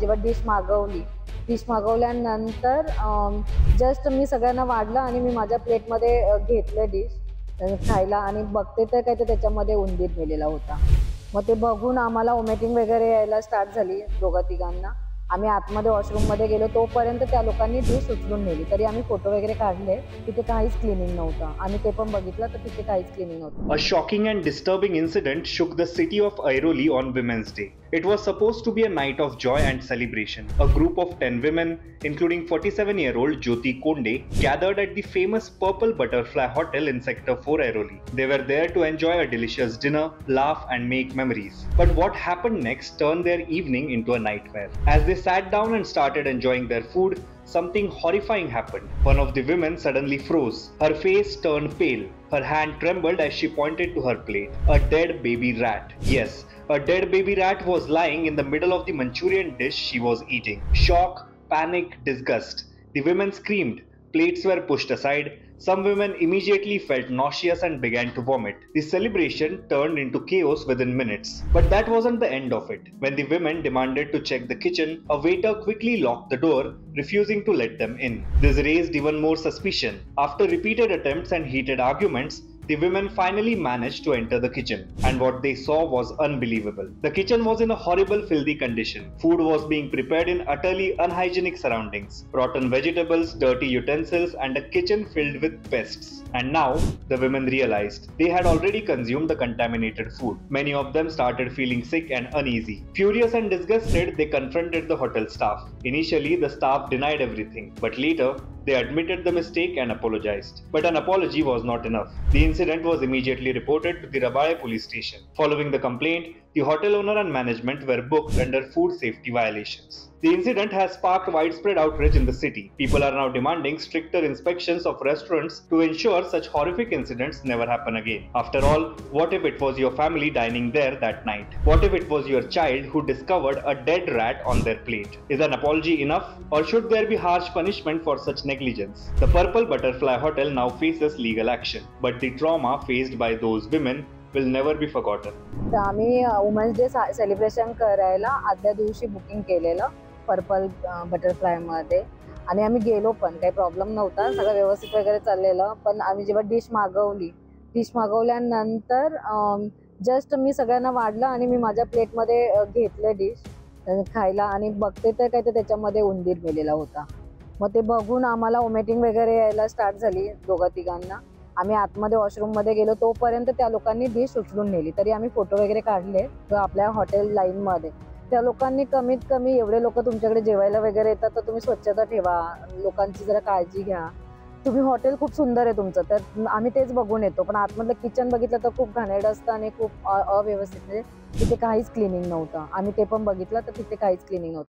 जेव्हा dish मागवल्यानंतर just मी सगळ्यांना वाढलं आणि मी माझ्या प्लेटमध्ये घेतलं डिश खायला आणि बघते तर काय तर त्याच्यामध्ये उंदीर मेलेला होता. मग ते बघून आम्हाला वॉमिटिंग वगैरे यायला स्टार्ट झाली दोघा-तिघांना. आम्ही आतमध्ये वॉशरूममध्ये गेलो तोपर्यंत त्या लोकांनी डिश उचलून नेली. तरी आम्ही फोटो वगैरे काढले. तिथे काहीच क्लिनिंग नव्हतं. आम्ही ते पण बघितलं तर तिथे काहीच क्लिनिंग नव्हतं. A shocking and disturbing incident shook the city of Airoli on Women's Day. It was supposed to be a night of joy and celebration. A group of 10 women, including 47-year-old Jyoti Konde, gathered at the famous Purple Butterfly Hotel in Sector 4 Airoli. They were there to enjoy a delicious dinner, laugh and make memories. But what happened next turned their evening into a nightmare. As they sat down and started enjoying their food, something horrifying happened. One of the women suddenly froze. Her face turned pale. Her hand trembled as she pointed to her plate. A dead baby rat. Yes, a dead baby rat was lying in the middle of the Manchurian dish she was eating. Shock, panic, disgust. The women screamed. Plates were pushed aside. Some women immediately felt nauseous and began to vomit. The celebration turned into chaos within minutes. But that wasn't the end of it. When the women demanded to check the kitchen, a waiter quickly locked the door, refusing to let them in. This raised even more suspicion. After repeated attempts and heated arguments, the women finally managed to enter the kitchen, and what they saw was unbelievable. The kitchen was in a horrible, filthy condition. Food was being prepared in utterly unhygienic surroundings. Rotten vegetables, dirty utensils, and a kitchen filled with pests. And now, the women realized they had already consumed the contaminated food. Many of them started feeling sick and uneasy. Furious and disgusted, they confronted the hotel staff. Initially, the staff denied everything, but later, they admitted the mistake and apologized. But an apology was not enough. The incident was immediately reported to the Rabale police station. Following the complaint, the hotel owner and management were booked under food safety violations. The incident has sparked widespread outrage in the city. People are now demanding stricter inspections of restaurants to ensure such horrific incidents never happen again. After all, what if it was your family dining there that night? What if it was your child who discovered a dead rat on their plate? Is an apology enough, or should there be harsh punishment for such negligence? The Purple Butterfly Hotel now faces legal action, but the trauma faced by those women will never be forgotten. तर आम्ही women's day celebration करायला आदल्या दिवशी booking केलेलं purple बटरफ्लायमध्ये आणि आम्ही गेलो पण काही प्रॉब्लेम नव्हता, सगळं व्यवस्थित वगैरे चाललेलं. पण आम्ही जेव्हा डिश मागवल्यानंतर जस्ट मी सगळ्यांना वाढलं आणि मी माझ्या प्लेटमध्ये घेतलं डिश खायला आणि बघते तर काय तर त्याच्यामध्ये उंदीर मेलेला होता. मग ते बघून आम्हाला वॉमिटिंग वगैरे यायला स्टार्ट झाली दोघा-तिघांना. आम्ही आतमध्ये वॉशरूममध्ये गेलो तोपर्यंत त्या लोकांनी डिश उचलून नेली. तरी आम्ही फोटो वगैरे काढले आपल्या हॉटेल लाईनमध्ये. त्या लोकांनी कमीत कमी एवढे लोक तुमच्याकडे जेवायला वगैरे येतात तर तुम्ही स्वच्छता ठेवा, लोकांची जरा काळजी घ्या. तुम्ही हॉटेल खूप सुंदर आहे तुमचं, तर आम्ही तेच बघून येतो. पण आतमधलं किचन बघितलं तर खूप घाणेरडं असतं आणि खूप अव्यवस्थित, म्हणजे तिथे काहीच क्लिनिंग नव्हतं. आम्ही ते पण बघितलं तर तिथे काहीच क्लिनिंग नव्हतं.